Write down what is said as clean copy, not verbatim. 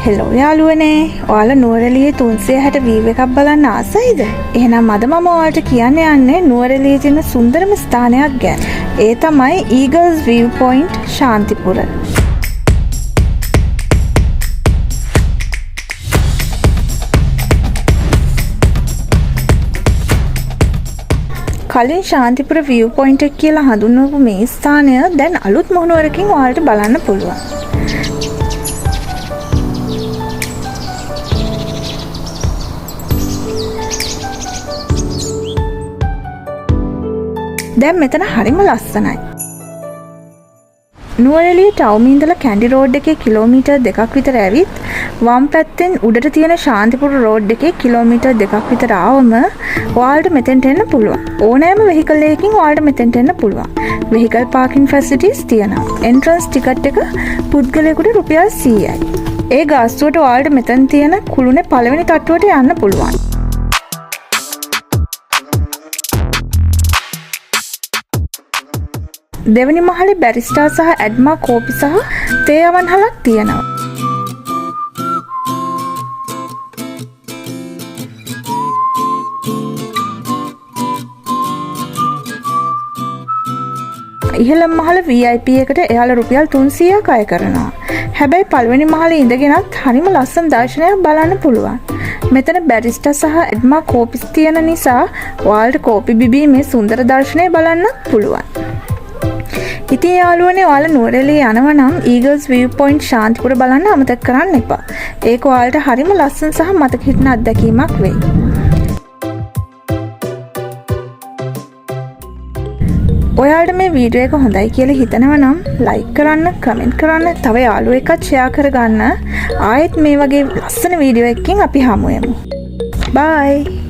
Hello යාළුවනේ, ඔයාලා නුවරඑළියේ 360 view එකක් බලන්න ආසයිද? එහෙනම් අද මම ඔයාලට කියන්න යන්නේ නුවරඑළියේ තියෙන සුන්දරම ස්ථානයක් ගැන. ඒ තමයි Eagles View Point ශාන්තිපුර. කලින් ශාන්තිපුර view point එක කියලා හඳුන්වපු මේ ස්ථානය දැන් අලුත් මොහොනවරකින් ඔයාලට බලන්න පුළුවන්. දැන් මෙතන හරිම ලස්සනයි. නුවරඑළිය ටවුමේ ඉඳලා කැන්ඩි රෝඩ් එකේ කිලෝමීටර් 2ක් විතර ඇවිත් වම් පැත්තෙන් උඩට තියෙන ශාන්තිපුර රෝඩ් එකේ කිලෝමීටර් 2ක් විතර ආවම ඔයාලට මෙතෙන්ට එන්න පුළුවන්. ඕනෑම වෙහිකල් එකකින් ඔයාලට මෙතෙන්ට එන්න පුළුවන්. වෙහිකල් පාකින් ෆැසිලිටිස් තියෙනවා. එන්ට්‍රන්ස් ටිකට් එක පුද්ගලයෙකුට රුපියල් 100යි. ඒ ගාස්තුවට ඔයාලට මෙතන තියෙන කුළුනේ පළවෙනි තට්ටුවට යන්න පුළුවන්. දෙවනි මහලේ බැරිස්ටා සහ ඇඩ්මා කෝපි සහ තේ අවන්හලක් තියෙනවා. ඉහළම මහල VIP එකට එයාලා රුපියල් 300ක් අය කරනවා. හැබැයි පළවෙනි මහලේ ඉඳගෙනත් හරිම ලස්සන දර්ශනයක් බලන්න පුළුවන්. මෙතන බැරිස්ටා සහ ඇඩ්මා කෝපිස් තියෙන නිසා ඔයාලට කෝපි බිබීමේ සුන්දර දර්ශනය බලන්න පුළුවන්. ඉතින් යාළුවනේ, ඔයාලා නුවරඑළිය යනවා නම් Eagles View Point ශාන්තිපුර බලන්න අමතක කරන්න එපා. ඒක ඔයාලට හරිම ලස්සන සහ මතක හිටින අත්දැකීමක් වෙයි. ඔයාලට මේ වීඩියෝ එක හොඳයි කියලා හිතනවා නම් ලයික් කරන්න, කමෙන්ට් කරන්න, තව යාළුවෝ එක්කත් ෂෙයා කරගන්න. ආයෙත් මේ වගේ ලස්සන වීඩියෝ එකකින් අපි හමු වෙමු. බයි.